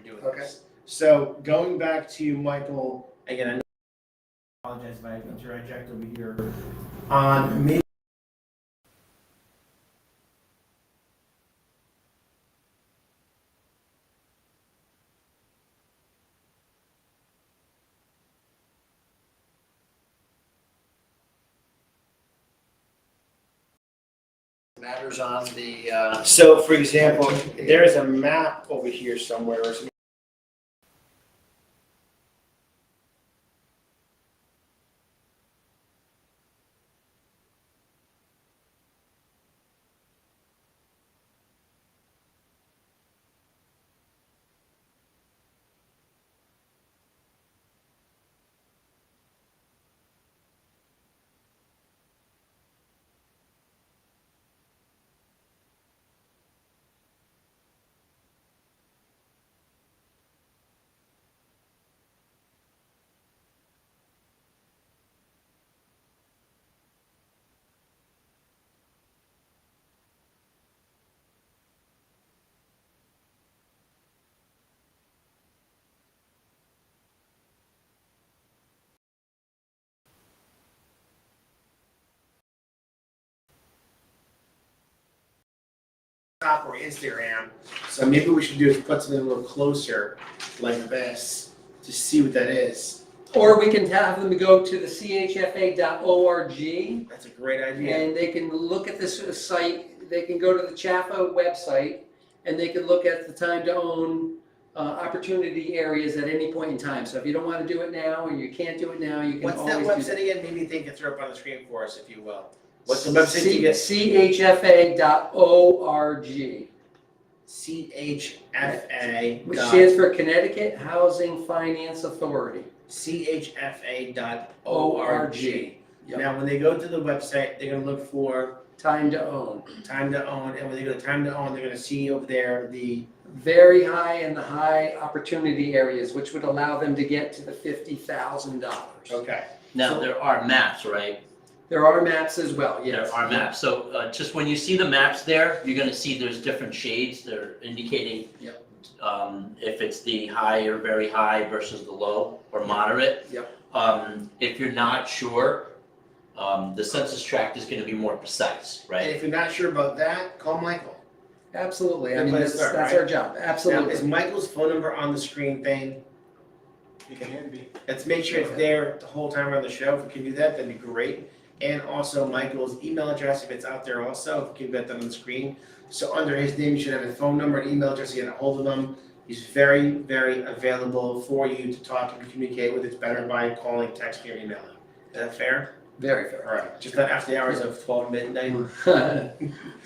doing Okay. this. So going back to Michael, again, I apologize if I interject over here. On maybe matters on the, so, for example, there is a map over here somewhere. Or some top or Instagram. So maybe what we should do is put something a little closer, like this, to see what that is. Or we can have them go to the chfa.org That's a great idea. and they can look at this site. They can go to the CHFA website and they can look at the time to own opportunity areas at any point in time. So if you don't want to do it now or you can't do it now, you can What's that always do website that. again? Maybe they can throw up on the screen for us, if you will. What's the website to get? chfa.org, CHFA. which stands for Connecticut Housing Finance Authority. CHFA.org. Yep. Now, when they go to the website, they're going to look for Time to own. time to own, and when they go to time to own, they're going to see over there the Very high and the high opportunity areas, which would allow them to get to the $50,000. okay. Now, there are maps, right? There are maps as well, yes. There are maps. So just when you see the maps there, you're going to see there's different shades. They're indicating Yep. If it's the high or very high versus the low or moderate. Yep. If you're not sure, the census tract is going to be more precise, And right? if you're not sure about that, call Michael. Absolutely. I Good mean, place to that's start, right? our job. Now, Absolutely. is Michael's phone number on the screen, Thane? you can be. Let's make sure it's there the whole time around the show. If we can do that, that'd be great. And also Michael's email address, if it's out there also, if we can get that on the screen. So under his name, you should have his phone number and email address to get a hold of him. He's very, very available for you to talk and communicate with. It's better by calling, texting, or emailing. Is that fair? Very fair. All right. Just not after the hours of 12 midnight.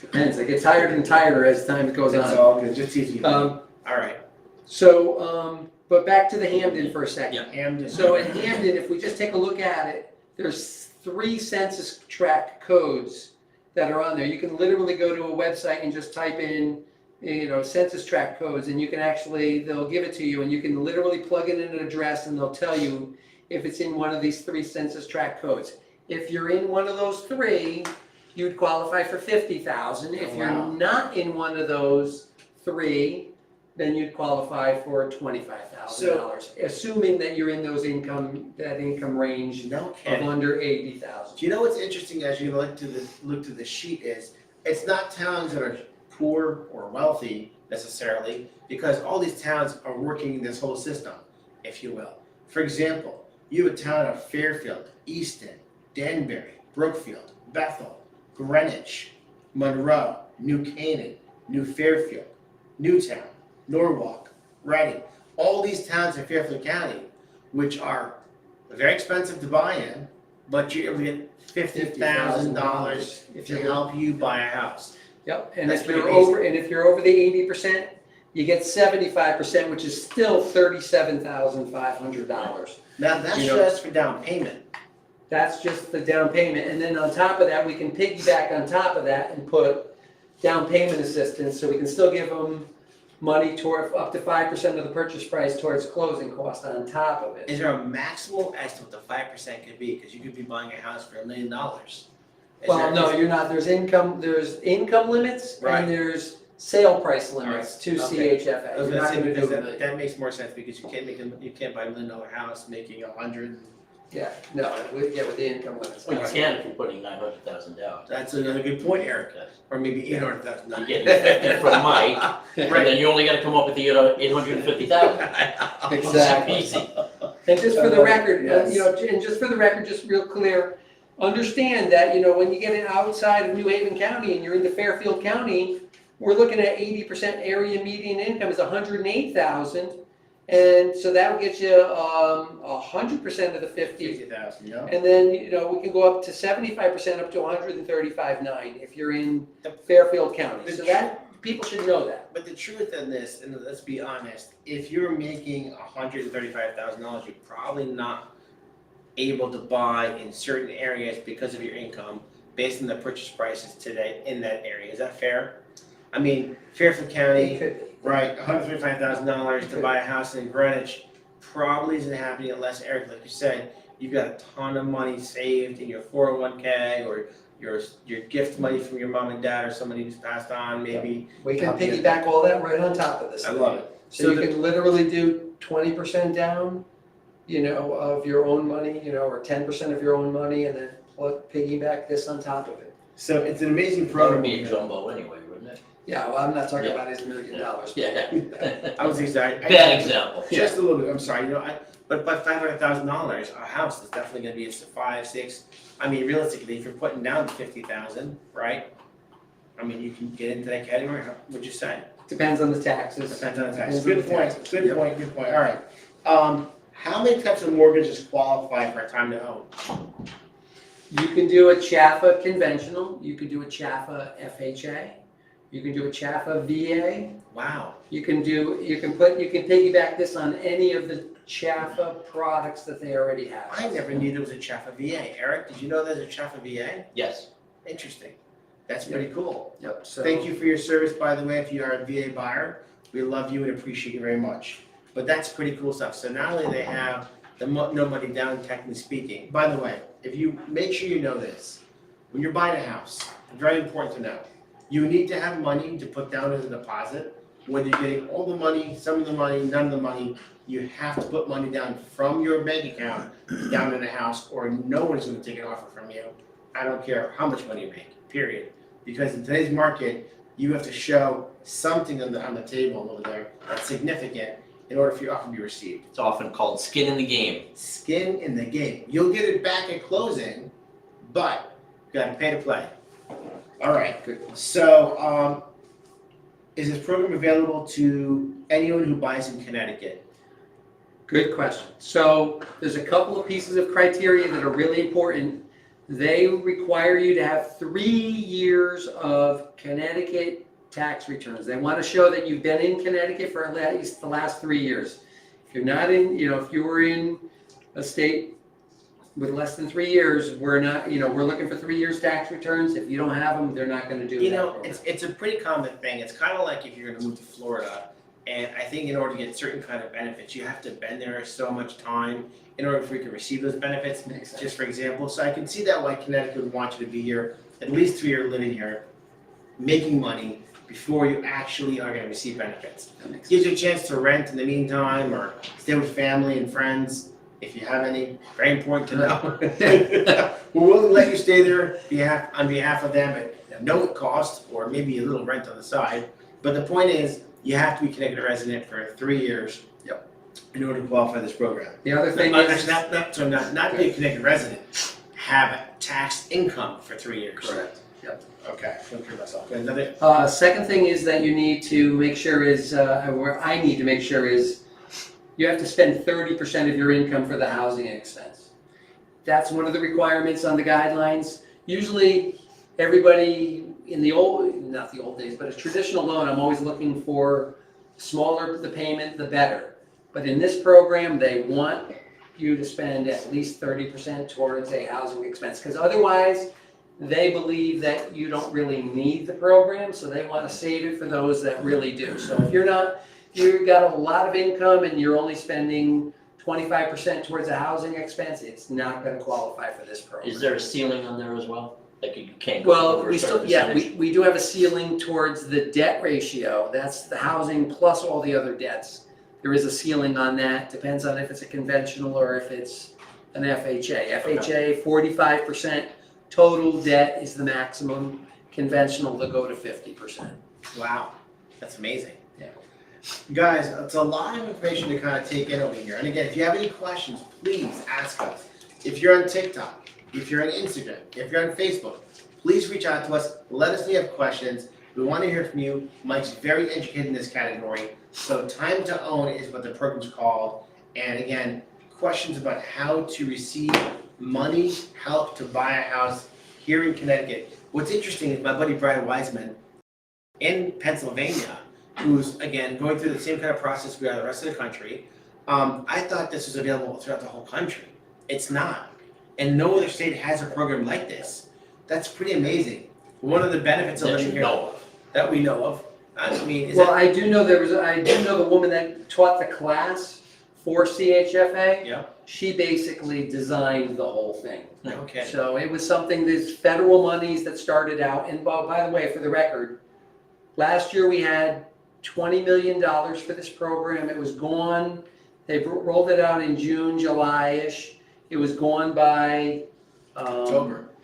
Depends. I get tired and tighter as time goes It's on. all good. Just easy. Um, All right. So, but back to the Hampden for a second. Yeah. Hamden. So in Hampden, if we just take a look at it, there's 3 census tract codes that are on there. You can literally go to a website and just type in, census tract codes, and you can actually, they'll give it to you, and you can literally plug in an address, and they'll tell you if it's in one of these 3 census tract codes. If you're in one of those 3, you'd qualify for $50,000. If you're Wow. not in one of those 3, then you'd qualify for $25,000, assuming that you're in income range No of kidding. under 80,000. Do you know what's interesting as you look to the sheet is it's not towns that are poor or wealthy necessarily, because all these towns are working in this whole system, if you will. For example, you have a town of Fairfield, Easton, Danbury, Brookfield, Bethel, Greenwich, Monroe, New Canaan, New Fairfield, Newtown, Norwalk, Reading. All these towns in Fairfield County, which are very expensive to buy in, but you're able to get $50,000 if to you're help you buy a house. Yep, and That's if you're pretty over the 80%, you get 75%, which is still $37,500. Now that's You know- just for down payment. That's just the down payment, and then on top of that, we can piggyback on top of that and put down payment assistance, so we can still give them money toward up to 5% of the purchase price towards closing cost on top of it. Is there a maximal as to what the 5% could be? Because you could be buying a house for $1 million. Well, no, you're not. There's income limits, Right. and there's sale price limits to Okay. CHFA. I was You're gonna not say, gonna do because a million. that makes more sense, because you can't buy a $1 million house making 100. Yeah, no, with the income limits. Well, you can if you're putting 900,000 down. That's another good point, Eric, or maybe 800,000. You get your 50 from Mike, and then you only gotta come up with the 850,000. Exactly. Easy. And just for the record, Yes. and just for the record, just real clear, understand that, when you get it outside of New Haven County and you're into Fairfield County, we're looking at 80% area median income is 108,000. And so that'll get you 100% of the 50. 50,000, yeah. And then, we can go up to 75% up to 135.9 if you're in Fairfield County. So that, people should know that. But the truth in this, and let's be honest, if you're making $135,000, you're probably not able to buy in certain areas because of your income based on the purchase prices today in that area. Is that fair? I mean, Fairfield It County, could be. right, $135,000 to buy a house in Greenwich probably isn't happening unless, Eric, like you said, you've got a ton of money saved in your 401k or your gift money from your mom and dad or somebody who's passed on, maybe. We can piggyback all that right on top of this. I love it. So you can literally do 20% down, of your own money, or 10% of your own money, and then piggyback this on top of it. So it's an amazing That program. would be a jumbo anyway, wouldn't it? Yeah, well, I'm not talking Yeah. about his $1 million. Yeah. I was excited. Bad example. Just a little bit, I'm sorry, but $500,000, a house is definitely gonna be a 5, 6. I mean, realistically, if you're putting down 50,000, right? I mean, you can get into that category, what'd you say? Depends on the taxes. Depends on the tax. Depends on Good the point, taxes. good Yep. point, good point, all right. How many types of mortgages qualify for a time to own? You can do a CHFA conventional, you can do a CHFA FHA, you can do a CHFA VA, Wow, you can piggyback this on any of the CHFA products that they already have. I never knew there was a Chaffa VA. Eric, did you know there's a Chaffa VA? Yes. Interesting, that's pretty cool. Yep, so. Thank you for your service, by the way, if you are a VA buyer. We love you and appreciate you very much. But that's pretty cool stuff. So not only they have the no money down, technically speaking. By the way, if you make sure you know this, when you're buying a house, very important to know, you need to have money to put down as a deposit. Whether you're getting all the money, some of the money, none of the money, you have to put money down from your bank account down in the house, or no one's going to take an offer from you. I don't care how much money you make, period. Because in today's market, you have to show something on the table over there that's significant in order for your offer to be received. It's often called skin in the game. Skin in the game. You'll get it back at closing, but you got to pay to play. All right. Good. So, is this program available to anyone who buys in Connecticut? Good question. So there's a couple of pieces of criteria that are really important. They require you to have 3 years of Connecticut tax returns. They want to show that you've been in Connecticut for at least the last 3 years. If you're not in, if you were in a state with less than 3 years, we're not, we're looking for 3 years tax returns. If you don't have them, they're not going to do that. It's a pretty common thing. It's kind of like if you're going to move to Florida, and I think in order to get certain kind of benefits, you have to have been there so much time in order for you to receive those benefits. Makes sense. Just for example, so I can see that why Connecticut would want you to be here at least 3 years living here, making money before you actually are going to receive benefits. That makes Gives you a chance to rent in the meantime, or stay with family and friends. If you have any, very important to know. We're willing to let you stay there on behalf of them at no cost, or maybe a little rent on the side. But the point is, you have to be Connecticut resident for 3 years. Yep. In order to qualify this program. The other thing Not is. not be a Connecticut resident, have taxed income for 3 years. Correct. Yep. Okay, don't hear myself. Another, Second thing is that you need to make sure is, where I need to make sure is, you have to spend 30% of your income for the housing expense. That's one of the requirements on the guidelines. Usually, everybody in not the old days, but a traditional loan, I'm always looking for smaller the payment, the better. But in this program, they want you to spend at least 30% towards a housing expense, because otherwise, they believe that you don't really need the program, so they want to save it for those that really do. So if you've got a lot of income and you're only spending 25% towards a housing expense, it's not going to qualify for this program. Is there a ceiling on there as well? Like you can't go Well, over a we certain still, yeah, percentage. we do have a ceiling towards the debt ratio. That's the housing plus all the other debts. There is a ceiling on that, depends on if it's a conventional or if it's an FHA. FHA, 45% total debt is the maximum, conventional to go to 50%. Wow, that's amazing. Yeah. Guys, it's a lot of information to kind of take in over here. And again, if you have any questions, please ask us. If you're on TikTok, if you're on Instagram, if you're on Facebook, please reach out to us. Let us know you have questions. We want to hear from you. Mike's very educated in this category. So Time to Own is what the program's called. And again, questions about how to receive money, help to buy a house here in Connecticut. What's interesting is my buddy Brad Wiseman in Pennsylvania, who's again going through the same kind of process we are the rest of the country. I thought this was available throughout the whole country. It's not. And no other state has a program like this. That's pretty amazing. One of the benefits of That living you here know of. that we know of. I mean, is Well, that, I do know the woman that taught the class for CHFA. Yeah. She basically designed the whole thing. okay. So it was something, there's federal monies that started out, and by the way, for the record, last year we had $20 million for this program. It was gone, they rolled it out in June, July-ish. It was gone by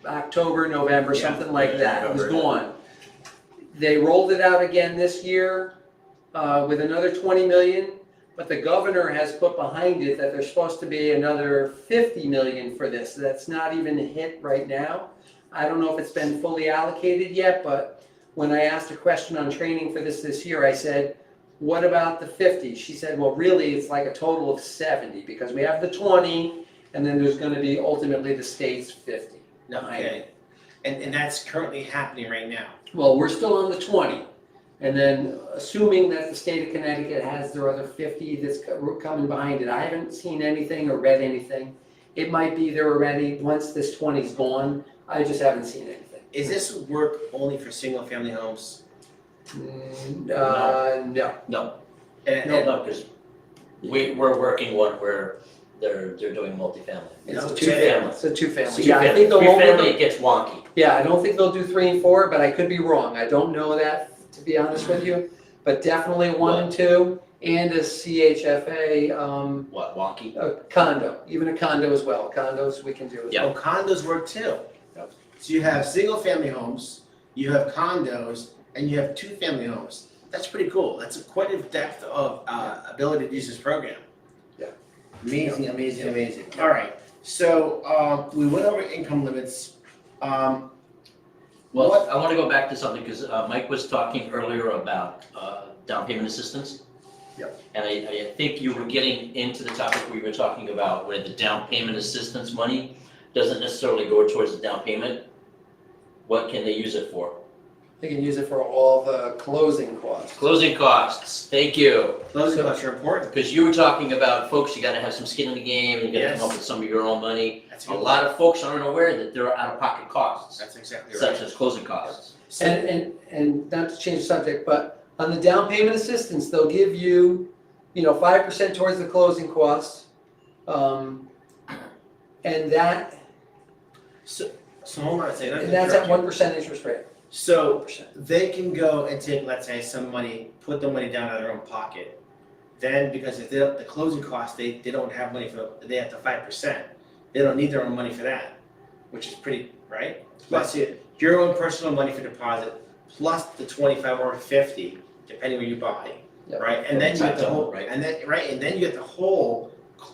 October, November, Yeah. something like that. It was November. gone. They rolled it out again this year with another 20 million, but the governor has put behind it that there's supposed to be another 50 million for this. That's not even hit right now. I don't know if it's been fully allocated yet, but when I asked a question on training for this year, I said, what about the 50? She said, well, really, it's like a total of 70 because we have the 20 and then there's going to be ultimately the state's 50. Okay. And that's currently happening right now. Well, we're still on the 20. And then assuming that the state of Connecticut has their other 50 that's coming behind it, I haven't seen anything or read anything. It might be there already, once this 20's gone, I just haven't seen anything. Is this work only for single family homes? No. No, And, no, because we're working one where they're doing multifamily. It's a No, two-family. It's a two-family. Two Yeah, I family, think they'll three only family, it gets wonky. Yeah, I don't think they'll do 3 and 4, but I could be wrong. I don't know that, to be honest with you. But definitely 1 and 2, and a CHFA What, wonky? a condo, even a condo as well. Condos we can do as Yeah. well. oh, condos work too. Yep. So you have single family homes, you have condos, and you have two family homes. That's pretty cool. That's quite a depth of ability to use this program. Yeah. Amazing, amazing, amazing. All right. So we went over income limits. Well, What- I want to go back to something because Mike was talking earlier about down payment assistance. Yep. And I think you were getting into the topic we were talking about where the down payment assistance money doesn't necessarily go towards the down payment. What can they use it for? They can use it for all the closing costs. Closing costs, thank you. Closing So- costs are important. Because you were talking about, folks, you gotta have some skin in the game, you gotta Yes. come up with some of your own money. That's A lot of folks aren't aware that there are out-of-pocket costs, That's exactly such right. as closing costs. So, And not to change the subject, but on the down payment assistance, they'll give you, 5% towards the closing costs. And that, so hold on a second. and that's at 1% interest rate. So 1%. they can go and take, let's say, some money, put the money down out of their own pocket. Then, because if the closing costs, they don't have money for, they have to 5%. They don't need their own money for that, which is pretty, right? Plus your own personal money for deposit, plus the 25 or 50, depending where you buy, Yep. right? And then you get the Tax whole, on, right? and then you get the whole,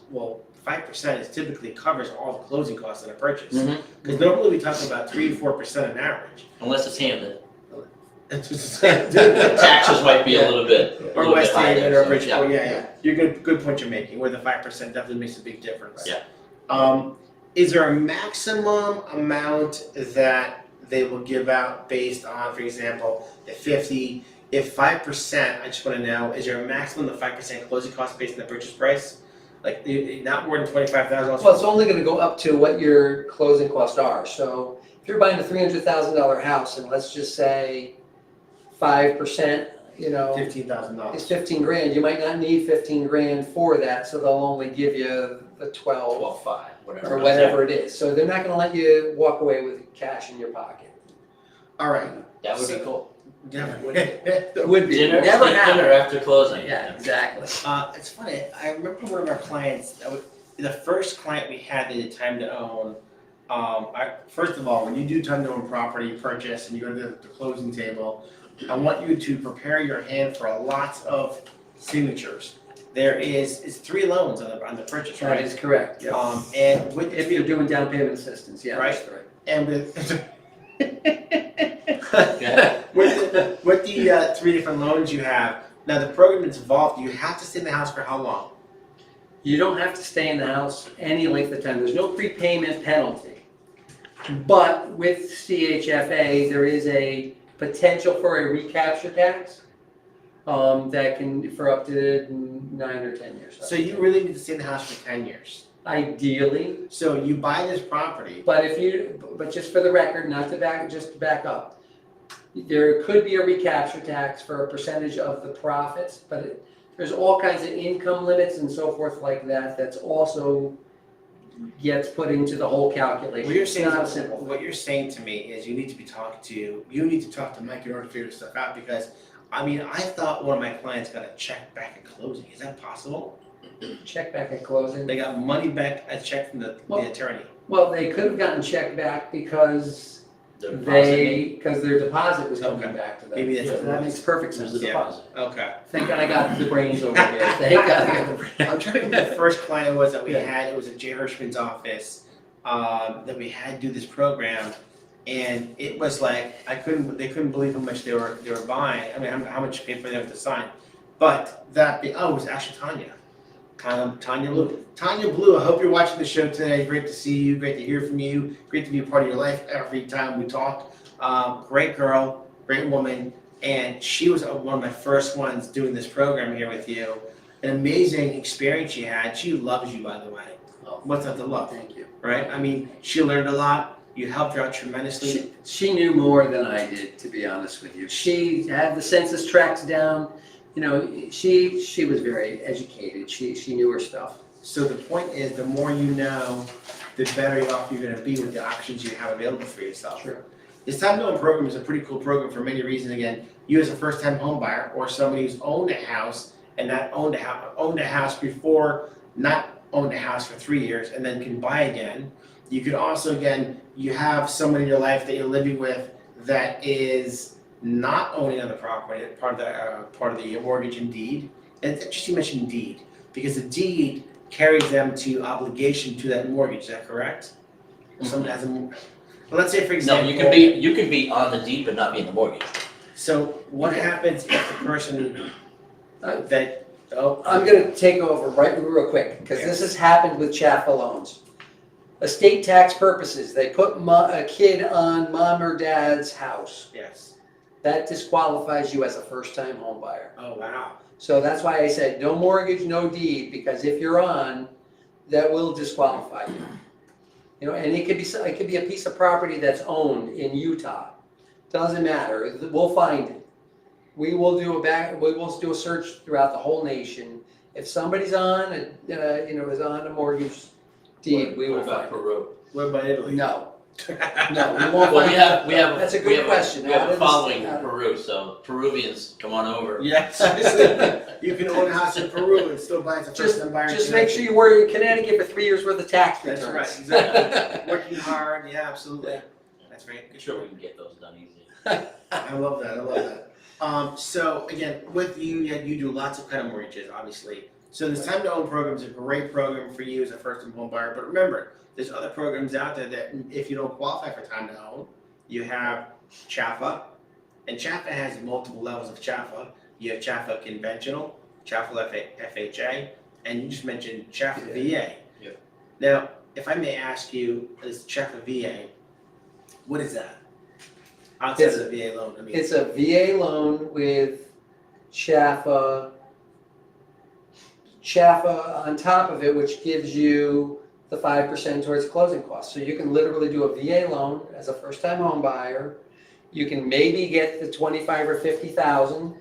well, 5% is typically covers all the closing costs of a purchase. Mhm. Because normally we talk about 3 to 4% on average. Unless it's Hampton. Or Taxes might be a little bit, West high Haven there, or so, Bridgeport, yeah. yeah. You're good point you're making, where the 5% definitely makes a big difference. Yeah. Is there a maximum amount that they will give out based on, for example, the 50, if 5%, I just wanna know, is there a maximum of 5% closing cost based on the purchase price? Like, not more than $25,000? Well, it's only gonna go up to what your closing costs are. So if you're buying a $300,000 house and let's just say 5%, $15,000. is 15 grand, you might not need 15 grand for that, so they'll only give you the 12. 12.5. or whatever it is. So they're not gonna let you walk away with cash in your pocket. All right. That would be cool. It would be, Dinner, never dinner happened. after closing. Yeah, exactly. It's funny. I remember one of our clients. The first client we had that did time to own. First of all, when you do time to own property purchase and you go to the closing table, I want you to prepare your hand for lots of signatures. It's 3 loans on the purchase, That right? is correct, yeah. And with If you're doing down payment assistance, yeah, that's right. and with Yeah. with the 3 different loans you have, now the program that's involved, you have to stay in the house for how long? You don't have to stay in the house any length of time. There's no prepayment penalty. But with CHFA, there is a potential for a recapture tax that can, for up to 9 or 10 years. So you really need to stay in the house for 10 years. Ideally, So you buy this property. but just for the record, not to back up, there could be a recapture tax for a percentage of the profits, but there's all kinds of income limits and so forth like that. That's also gets put into the whole calculation. What you're It's saying, not simple. what you're saying to me is you need to talk to Mike in order to figure this stuff out, because I mean, I thought one of my clients got a check back at closing. Is that possible? Check back at closing. They got money back, a check from the attorney. Well, they could have gotten check back because The deposit, because their deposit was coming Okay. back to them. Maybe that's what it That was. makes perfect there's sense. the Yeah. deposit. Okay. Thank God I got the brains over here. Thank God I got the brains. I'm trying to remember the first client was that we Yeah. had. It was at Jay Hirschman's office that we had do this program, and it was like they couldn't believe how much they were buying. I mean, how much paper they have to sign. But it was actually Tanya. Tanya Blue, I hope you're watching the show today. Great to see you. Great to hear from you. Great to be a part of your life every time we talk. Great girl, great woman, and she was one of my first ones doing this program here with you. An amazing experience she had. She loves you, by the way. What's not to love, Thank you. right? I mean, she learned a lot. You helped her out tremendously. She knew more than I did, to be honest with you. She had the census tracts down. You know, she was very educated. She knew her stuff. So the point is, the more you know, the better off you're going to be with the options you have available for yourself. Sure. This time to own program is a pretty cool program for many reasons. Again, you as a first-time home buyer or somebody who's owned a house and not owned a house before, not owned a house for 3 years and then can buy again. You could also, again, you have someone in your life that you're living with that is not owning on the property, part of the mortgage and deed. And it's interesting you mentioned deed, because the deed carries them to obligation to that mortgage. Is that correct? If someone has well, let's say for No, example. you can be on the deed but not be in the mortgage. So what happens if the person I'm going to take over real quick, because this has happened with Chaffa loans. Estate tax purposes, they put a kid on mom or dad's house. Yes. That disqualifies you as a first-time home buyer. Oh, wow. So that's why I said no mortgage, no deed, because if you're on, that will disqualify you. You know, and it could be a piece of property that's owned in Utah. Doesn't matter. We'll find it. We will do a search throughout the whole nation. If somebody's on is on a mortgage deed, we will What about find it. Peru? What about Italy? No, no, we won't Well, find we have. That's a good we have question. We have Out a of the- following out in of- Peru, so Peruvians, come on over. Yes. You can own a house in Peru and still buy as a first-time buyer. in Just make sure Connecticut. you were in Connecticut for 3 years worth of tax That's returns. right, exactly. Working hard, yeah, absolutely. That's right. I'm sure we can get those done easy. I love that. So again, with you, you do lots of kind of mortgages, obviously. So this time to own program is a great program for you as a first-time home buyer. But remember, there's other programs out there that if you don't qualify for time to own, you have CHFA, and CHFA has multiple levels of CHFA. You have CHFA conventional, CHFA FHA, and you just mentioned CHFA VA. Yeah. Now, if I may ask you, this CHFA VA, what is that? Outside of the VA loan, I mean. It's a VA loan with CHFA on top of it, which gives you the 5% towards closing costs. So you can literally do a VA loan as a first-time home buyer. You can maybe get the 25 or 50,000,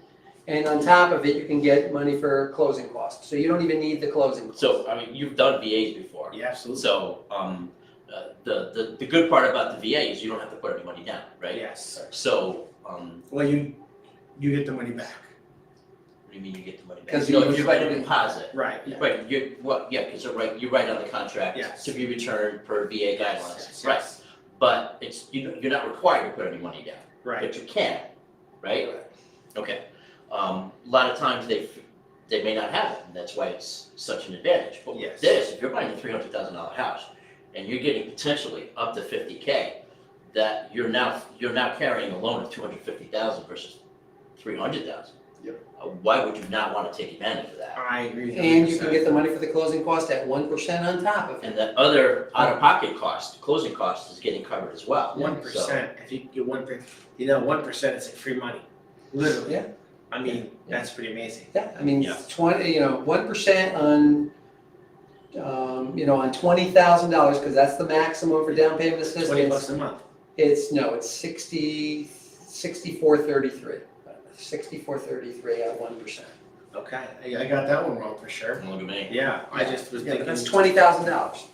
and on top of it, you can get money for closing costs. So you don't even need the closing costs. So, I mean, you've done VAs before. for. Yeah, absolutely. So, the good part about the VA is you don't have to put any money down, right? Yes. So, Well, you get the money back. what do you mean you get the money back? Because You know, you if you're write writing it a in. deposit, Right. right, because you write on the contract Yes. to be returned per VA guidelines, Yes, right? yes. But you're not required to put any money down, Right. but you can, right? Okay. A lot of times they may not have it, and that's why it's such an advantage. But with Yes. this, if you're buying a $300,000 house and you're getting potentially up to $50K, that you're now carrying a loan of $250,000 versus $300,000. Yep. Why would you not want to take advantage of that? I agree. with And you 100%. can get the money for the closing cost at 1% on top of it. And that other out-of-pocket cost, closing cost, is getting covered as well. 1%. If you get 1%, 1% is like free money, literally. Yeah. I mean, that's pretty amazing. Yeah, I mean, Yeah. 1% on, on $20,000, because that's the maximum for down payment $20 assistance. a month. It's 64.33. 64.33 at 1%. Okay, I got that one wrong for sure. Look at me. Yeah, I just was Yeah, thinking. but that's $20,000,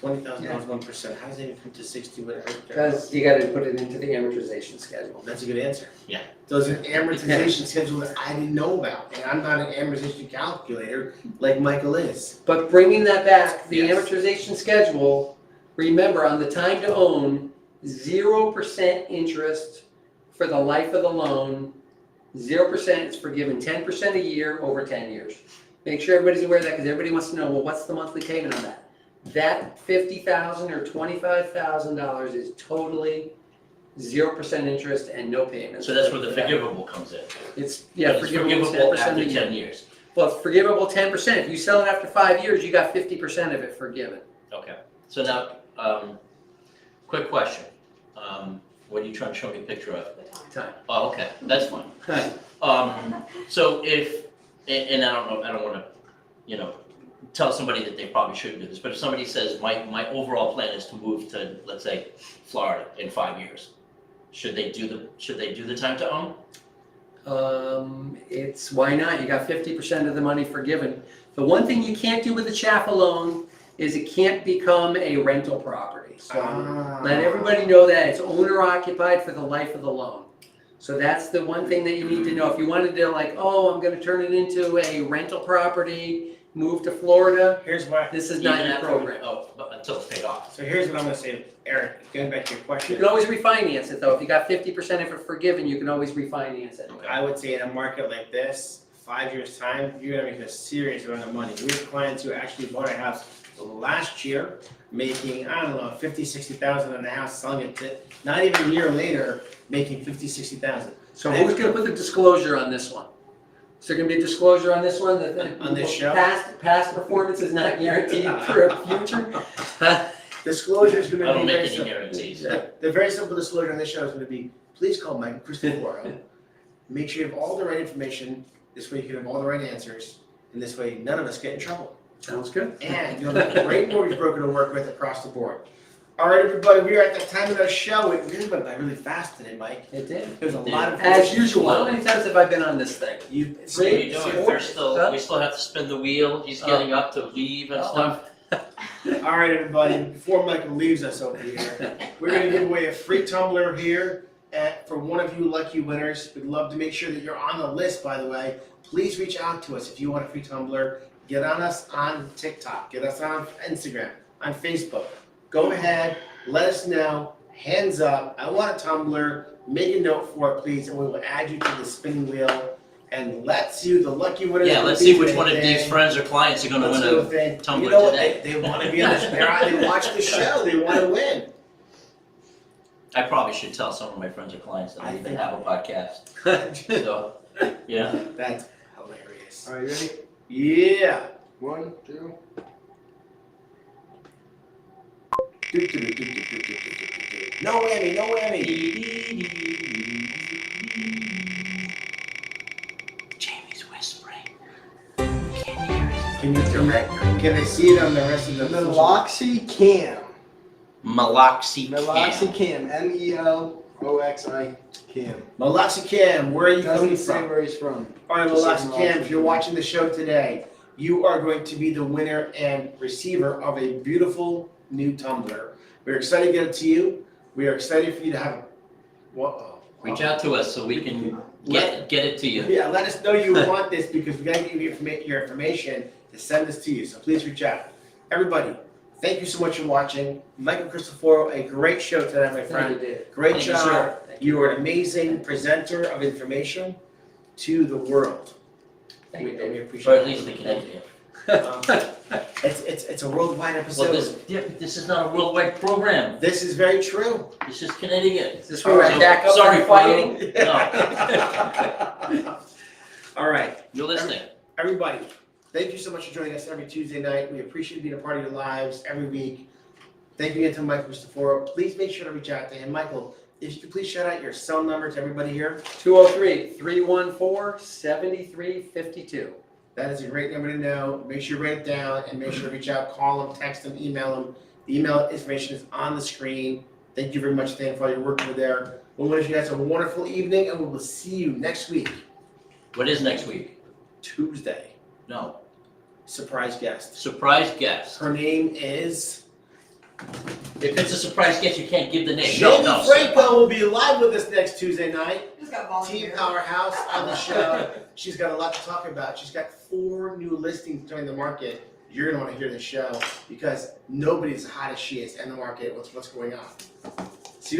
$20,000, 1%. How does that even come to 60? Whatever. because you gotta put it into the amortization schedule. That's a good answer. Yeah. So it's an amortization schedule that I didn't know about, and I'm not an amortization calculator like Michael is. But bringing that back, the Yes. amortization schedule, remember, on the time to own, 0% interest for the life of the loan, 0% is forgiven 10% a year over 10 years. Make sure everybody's aware of that, because everybody wants to know, well, what's the monthly payment on that? That $50,000 or $25,000 is totally 0% interest and no payment. So that's where the forgivable comes in. It's, But yeah, it's forgivable forgivable 10% a after year. 10 years. Well, it's forgivable 10%. If you sell it after 5 years, you got 50% of it forgiven. Okay. So now, quick question. What are you trying to show me a picture of? Time. Oh, okay, that's fine. Right. So if, and I don't want to, tell somebody that they probably shouldn't do this, but if somebody says, my overall plan is to move to, let's say, Florida in 5 years, should they do the time to own? It's, why not? You got 50% of the money forgiven. The one thing you can't do with a CHAFA loan is it can't become a rental property. So let everybody know that it's owner occupied for the life of the loan. So that's the one thing that you need to know. If you wanted to I'm gonna turn it into a rental property, move to Florida, Here's why. this is not Even your after- program. Oh, but until it's paid off. So here's what I'm gonna say, Eric. Going back to your You question, can always refinance it though. If you got 50% of it forgiven, you can always refinance it. I would say in a market like this, 5 years time, you're gonna make a serious amount of money. We have clients who actually bought a house last year, making, I don't know, 50, 60,000 in the house, selling it to, not even a year later, making 50, 60,000. So who's gonna put the disclosure on this one? Is there gonna be a disclosure on this one that On this show? past performance is not guaranteed for a future? Disclosure is I gonna don't be make very any simple. guarantees. The very simple disclosure on this show is gonna be, please call Mike Cristoforo. Make sure you have all the right information, this way you can have all the right answers, and this way none of us get in trouble. Sounds good. And you'll have a great mortgage broker to work with across the board. All right, everybody, we are at the time of the show. It really went by really fast today, Mike. It did. There's a lot of As usual, how many times have I been on this thing? You, What are you doing? Four? We still have to spin the wheel. He's getting up to leave and stuff. all right, everybody. Before Michael leaves us over here, we're going to give away a free tumbler here for one of you lucky winners. We'd love to make sure that you're on the list. By the way, please reach out to us if you want a free tumbler. Get on us on TikTok. Get us on Instagram, on Facebook. Go ahead, let us know. Hands up. I want a tumbler. Make a note for it, please, and we will add you to the spinning wheel. And let's see who the lucky winners. Yeah, will let's be see which today, one of these Dan. friends or clients are going to Let's win do a a thing. tumbler You know what? today. They want to be on the show. They watch the show. They want to win. I probably should tell some of my friends or clients that I I even think- have a podcast. So, yeah. That's hilarious. All right, ready? Yeah. 1, 2. No whammy, no whammy. Jamie's whispering. Can't hear it. Can you direct? Can I see it on the rest of the? Meloxicam. Meloxicam. Meloxi Cam. Meloxicam, where are you coming Doesn't say from? where he's from. All right, Just says Meloxicam, if you're Meloxicam. watching the show today, you are going to be the winner and receiver of a beautiful new tumbler. We're excited to get it to you. We are excited for you to have. Reach out to us so we can get it to you. Yeah, let us know you want this because we gotta give you your information to send this to you. So please reach out. Everybody, thank you so much for watching. Michael Cristoforo, a great show tonight, my friend. Great Thank you, job. sir. You are an amazing presenter of information to the world. Thank you, We Dave. appreciate Or it. at least the Canadian. It's a worldwide Well, episode. this is not a worldwide program. This is very true. This is Canadian. Is this where we're So, back up sorry, and fighting? No, All right, you're listening. everybody, thank you so much for joining us every Tuesday night. We appreciate being a part of your lives every week. Thank you again to Michael Cristoforo. Please make sure to reach out to him. Michael, if you could please shout out your cell number to everybody here. 203-314-7352. That is a great number to know. Make sure you write it down and make sure to reach out, call him, text him, email him. The email information is on the screen. Thank you very much, Dan, for all your work over there. We'll wish you guys a wonderful evening and we will see you next week, What is next week? Tuesday. No. Surprise guest. Surprise guest. Her name is If it's a surprise guest, you can't give the name. Jamie No. Franco will be live with us next Tuesday night. Just got Team volunteer. Powerhouse on the show. She's got a lot to talk about. She's got 4 new listings joining the market. You're gonna want to hear the show because nobody's as hot as she is in the market. What's going on?